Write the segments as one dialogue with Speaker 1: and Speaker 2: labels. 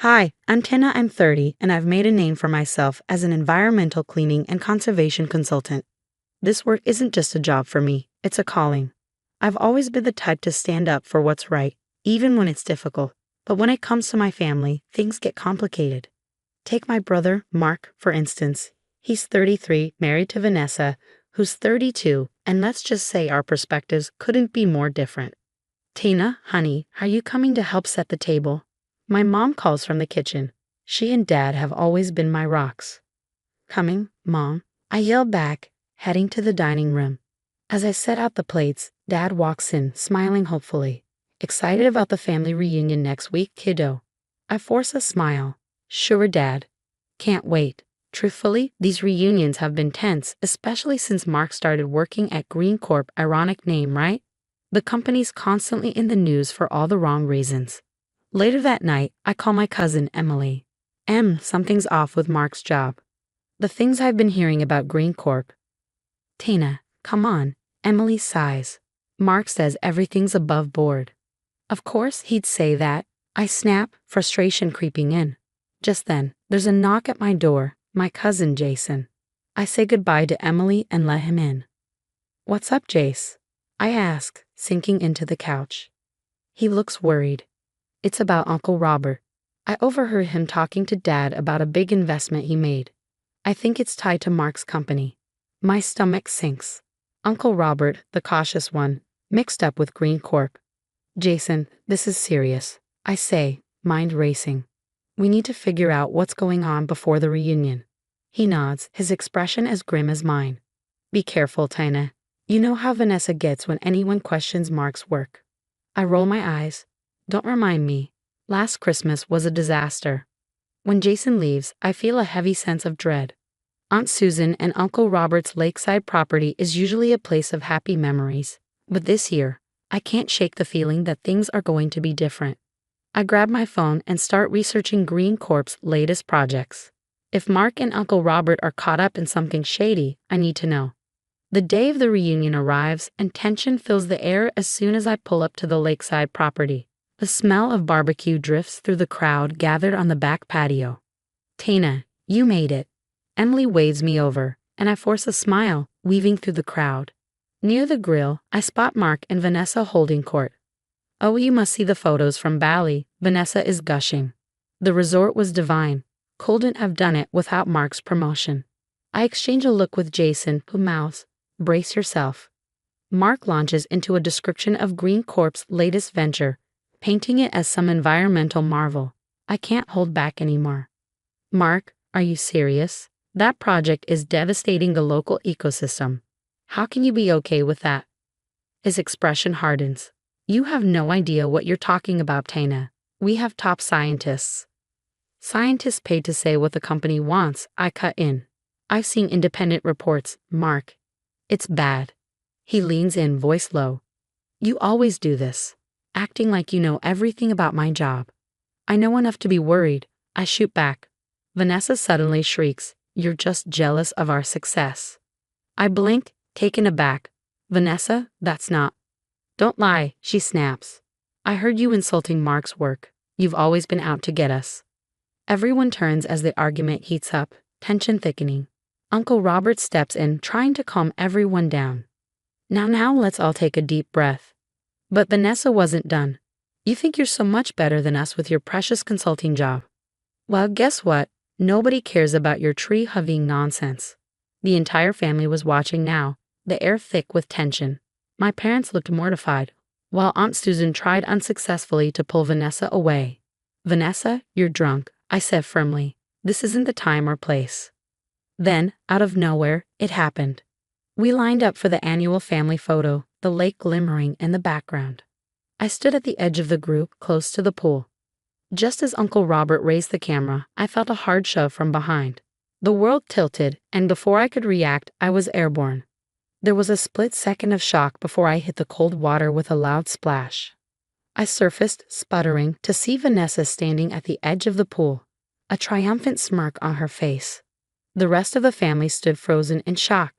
Speaker 1: Hi, I'm Tina. I'm 30, and I've made a name for myself as an environmental cleaning and conservation consultant. This work isn't just a job for me, it's a calling. I've always been the type to stand up for what's right, even when it's difficult. But when it comes to my family, things get complicated. Take my brother, Mark, for instance. He's 33, married to Vanessa, who's 32, and let's just say our perspectives couldn't be more different. Tina, honey, are you coming to help set the table? My mom calls from the kitchen. She and Dad have always been my rocks. Coming, Mom, I yell back, heading to the dining room. As I set out the plates, Dad walks in, smiling hopefully. Excited about the family reunion next week, kiddo? I force a smile. Sure, Dad. Can't wait. Truthfully, these reunions have been tense, especially since Mark started working at Green Corp. Ironic name, right? The company's constantly in the news for all the wrong reasons. Later that night, I call my cousin Emily. Something's off with Mark's job. The things I've been hearing about Green Corp. Tina, come on, Emily sighs. Mark says everything's above board. Of course he'd say that. I snap, frustration creeping in. Just then, there's a knock at my door, my cousin Jason. I say goodbye to Emily and let him in. What's up, Jace? I ask, sinking into the couch. He looks worried. It's about Uncle Robert. I overheard him talking to Dad about a big investment he made. I think it's tied to Mark's company. My stomach sinks. Uncle Robert, the cautious one, mixed up with Green Corp. Jason, this is serious. I say, mind racing. We need to figure out what's going on before the reunion. He nods, his expression as grim as mine. Be careful, Tina. You know how Vanessa gets when anyone questions Mark's work. I roll my eyes. Don't remind me. Last Christmas was a disaster. When Jason leaves, I feel a heavy sense of dread. Aunt Susan and Uncle Robert's lakeside property is usually a place of happy memories. But this year, I can't shake the feeling that things are going to be different. I grab my phone and start researching Green Corp's latest projects. If Mark and Uncle Robert are caught up in something shady, I need to know. The day of the reunion arrives and tension fills the air as soon as I pull up to the lakeside property. The smell of barbecue drifts through the crowd gathered on the back patio. Tina, you made it. Emily waves me over, and I force a smile, weaving through the crowd. Near the grill, I spot Mark and Vanessa holding court. Oh, you must see the photos from Bali, Vanessa is gushing. The resort was divine. Couldn't have done it without Mark's promotion. I exchange a look with Jason, who mouths, brace yourself. Mark launches into a description of Green Corp's latest venture, painting it as some environmental marvel. I can't hold back anymore. Mark, are you serious? That project is devastating the local ecosystem. How can you be okay with that? His expression hardens. You have no idea what you're talking about, Tina. We have top scientists. Scientists paid to say what the company wants, I cut in. I've seen independent reports, Mark. It's bad. He leans in, voice low. You always do this. Acting like you know everything about my job. I know enough to be worried. I shoot back. Vanessa suddenly shrieks, you're just jealous of our success. I blink, taken aback. Vanessa, that's not. Don't lie, she snaps. I heard you insulting Mark's work. You've always been out to get us. Everyone turns as the argument heats up, tension thickening. Uncle Robert steps in, trying to calm everyone down. Now let's all take a deep breath. But Vanessa wasn't done. You think you're so much better than us with your precious consulting job. Well, guess what? Nobody cares about your tree-hugging nonsense. The entire family was watching now, the air thick with tension. My parents looked mortified, while Aunt Susan tried unsuccessfully to pull Vanessa away. Vanessa, you're drunk, I said firmly. This isn't the time or place. Then, out of nowhere, it happened. We lined up for the annual family photo, the lake glimmering in the background. I stood at the edge of the group, close to the pool. Just as Uncle Robert raised the camera, I felt a hard shove from behind. The world tilted, and before I could react, I was airborne. There was a split second of shock before I hit the cold water with a loud splash. I surfaced, sputtering, to see Vanessa standing at the edge of the pool, a triumphant smirk on her face. The rest of the family stood frozen in shock.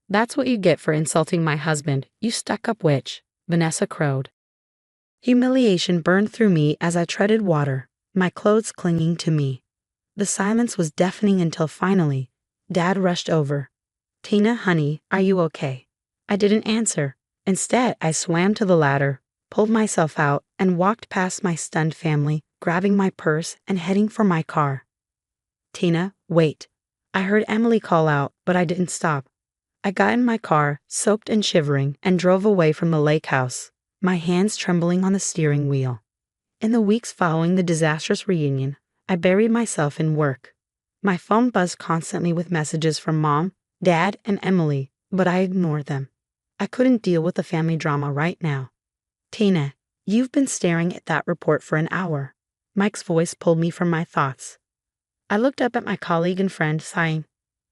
Speaker 1: That's what you get for insulting my husband, you stuck-up witch, Vanessa crowed. Humiliation burned through me as I treaded water. my clothes clinging to me. The silence was deafening until finally, Dad rushed over. "Tina, honey, are you okay?" I didn't answer. Instead, I swam to the ladder, pulled myself out, and walked past my stunned family, grabbing my purse and heading for my car. "Tina, wait." I heard Emily call out, but I didn't stop. I got in my car, soaked and shivering, and drove away from the lake house, my hands trembling on the steering wheel. In the weeks following the disastrous reunion, I buried myself in work. My phone buzzed constantly with messages from Mom, Dad, and Emily, but I ignored them. I couldn't deal with the family drama right now. "Tina, you've been staring at that report for an hour." Mike's voice pulled me from my thoughts. I looked up at my colleague and friend, sighing.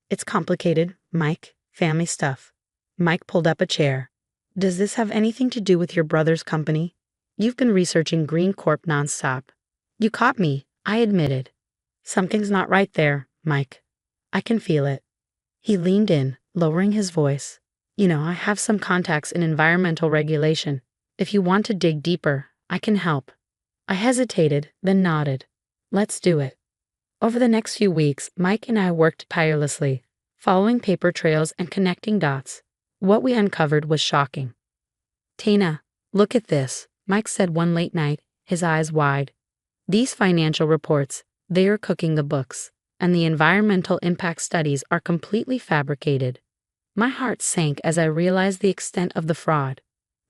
Speaker 1: "It's complicated, Mike, family stuff." Mike pulled up a chair. "Does this have anything to do with your brother's company? You've been researching Green Corp nonstop." "You caught me," I admitted. "Something's not right there, Mike. I can feel it." He leaned in, lowering his voice. I have some contacts in environmental regulation. If you want to dig deeper, I can help." I hesitated, then nodded. "Let's do it." Over the next few weeks, Mike and I worked tirelessly, following paper trails and connecting dots. What we uncovered was shocking. "Tina, look at this," Mike said one late night, his eyes wide. "These financial reports, they are cooking the books, and the environmental impact studies are completely fabricated." My heart sank as I realized the extent of the fraud.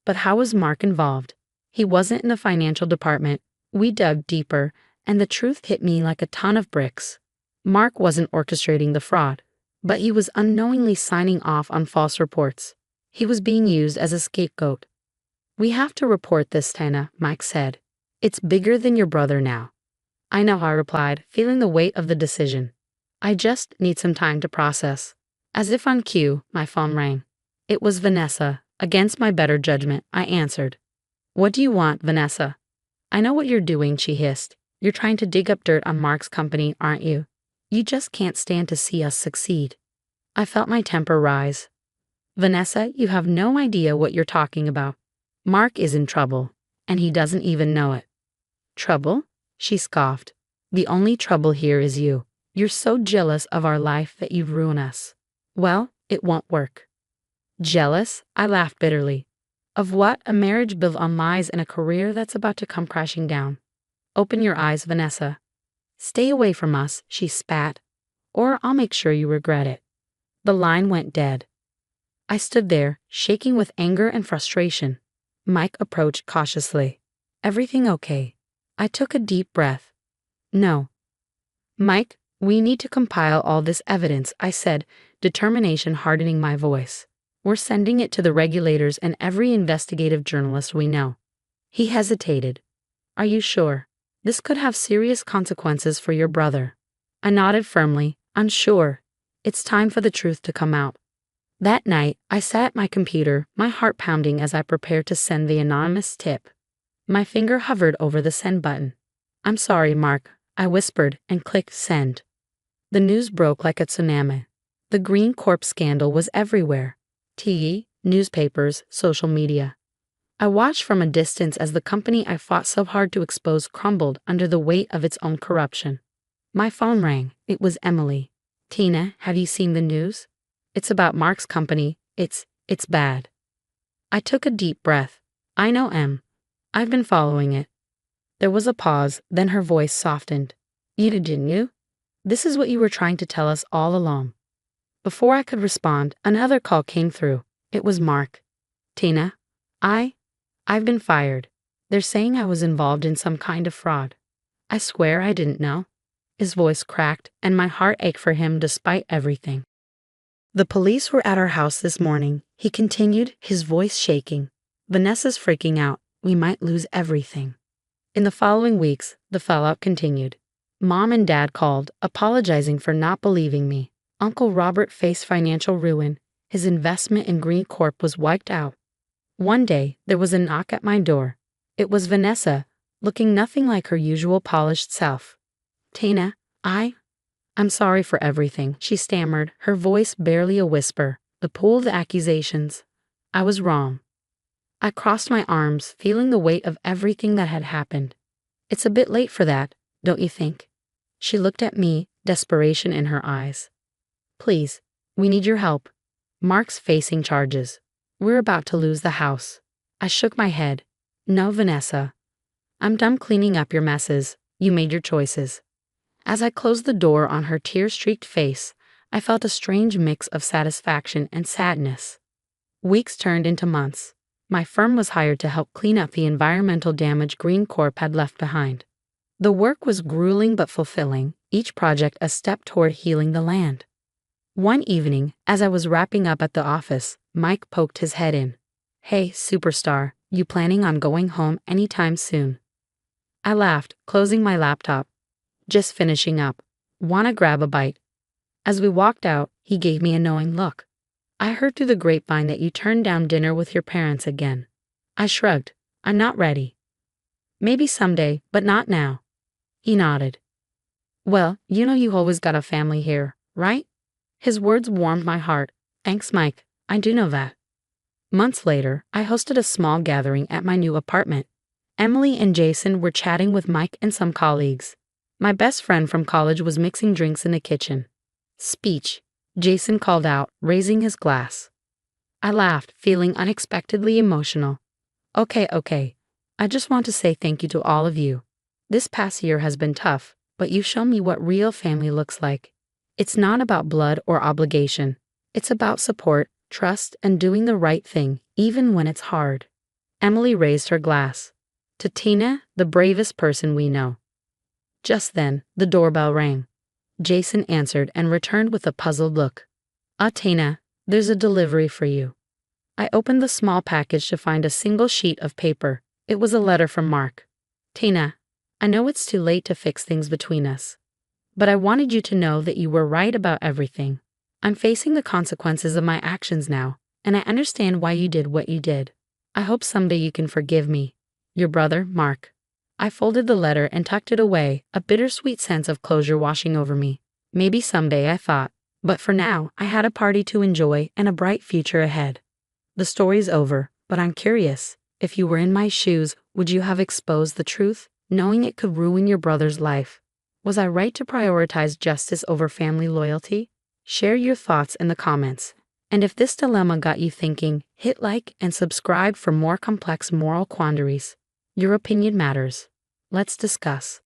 Speaker 1: But how was Mark involved? He wasn't in the financial department. We dug deeper, and the truth hit me like a ton of bricks. Mark wasn't orchestrating the fraud, but he was unknowingly signing off on false reports. He was being used as a scapegoat. "We have to report this, Tina," Mike said. "It's bigger than your brother now." "I know," I replied, feeling the weight of the decision. "I just need some time to process." As if on cue, my phone rang. It was Vanessa. Against my better judgment, I answered. "What do you want, Vanessa?" "I know what you're doing," she hissed. "You're trying to dig up dirt on Mark's company, aren't you? You just can't stand to see us succeed." I felt my temper rise. "Vanessa, you have no idea what you're talking about. Mark is in trouble, and he doesn't even know it." "Trouble?" she scoffed. "The only trouble here is you. You're so jealous of our life that you'd ruin us." "Well, it won't work." "Jealous?" I laughed bitterly. "Of what? A marriage built on lies and a career that's about to come crashing down. Open your eyes, Vanessa. Stay away from us," she spat, "or I'll make sure you regret it." The line went dead. I stood there, shaking with anger and frustration. Mike approached cautiously. "Everything okay?" I took a deep breath. "No." "Mike, we need to compile all this evidence," I said, determination hardening my voice. "We're sending it to the regulators and every investigative journalist we know." He hesitated. "Are you sure? This could have serious consequences for your brother." I nodded firmly. "I'm sure. It's time for the truth to come out." That night, I sat at my computer, my heart pounding as I prepared to send the anonymous tip. My finger hovered over the send button. "I'm sorry, Mark," I whispered and clicked send. The news broke like a tsunami. The Green Corp scandal was everywhere. TV, newspapers, social media. I watched from a distance as the company I fought so hard to expose crumbled under the weight of its own corruption. My phone rang. It was Emily. "Tina, have you seen the news? It's about Mark's company. It's bad." I took a deep breath. "I know, Em. I've been following it." There was a pause, then her voice softened. "You didn't you? This is what you were trying to tell us all along." Before I could respond, another call came through. It was Mark. "Tina, I've been fired. They're saying I was involved in some kind of fraud." "I swear I didn't know." His voice cracked, and my heart ached for him despite everything. "The police were at our house this morning," he continued, his voice shaking. "Vanessa's freaking out. We might lose everything." In the following weeks, the fallout continued. Mom and Dad called, apologizing for not believing me. Uncle Robert faced financial ruin. His investment in Green Corp was wiped out. One day, there was a knock at my door. It was Vanessa, looking nothing like her usual polished self. "Tina, I'm sorry for everything," she stammered, her voice barely a whisper. "The pool of accusations. I was wrong." I crossed my arms, feeling the weight of everything that had happened. "It's a bit late for that. don't you think? She looked at me, desperation in her eyes. Please, we need your help. Mark's facing charges. We're about to lose the house. I shook my head. No, Vanessa. I'm done cleaning up your messes. You made your choices. As I closed the door on her tear-streaked face, I felt a strange mix of satisfaction and sadness. Weeks turned into months. My firm was hired to help clean up the environmental damage Green Corp had left behind. The work was grueling but fulfilling, each project a step toward healing the land. One evening, as I was wrapping up at the office, Mike poked his head in. Hey, superstar, you planning on going home anytime soon? I laughed, closing my laptop. Just finishing up. Wanna grab a bite? As we walked out, he gave me a knowing look. I heard through the grapevine that you turned down dinner with your parents again. I shrugged. I'm not ready. Maybe someday, but not now. He nodded. Well, you know you always got a family here, right? His words warmed my heart. Thanks, Mike. I do know that. Months later, I hosted a small gathering at my new apartment. Emily and Jason were chatting with Mike and some colleagues. My best friend from college was mixing drinks in the kitchen. Speech, Jason called out, raising his glass. I laughed, feeling unexpectedly emotional. Okay. I just want to say thank you to all of you. This past year has been tough, but you've shown me what real family looks like. It's not about blood or obligation. It's about support, trust, and doing the right thing, even when it's hard. Emily raised her glass. To Tina, the bravest person we know. Just then, the doorbell rang. Jason answered and returned with a puzzled look. Tina, there's a delivery for you. I opened the small package to find a single sheet of paper. It was a letter from Mark. Tina, I know it's too late to fix things between us, but I wanted you to know that you were right about everything. I'm facing the consequences of my actions now, and I understand why you did what you did. I hope someday you can forgive me. Your brother, Mark. I folded the letter and tucked it away, a bittersweet sense of closure washing over me. Maybe someday, I thought. But for now, I had a party to enjoy and a bright future ahead. The story's over, but I'm curious. If you were in my shoes, would you have exposed the truth, knowing it could ruin your brother's life? Was I right to prioritize justice over family loyalty? Share your thoughts in the comments. And if this dilemma got you thinking, hit like and subscribe for more complex moral quandaries. Your opinion matters. Let's discuss.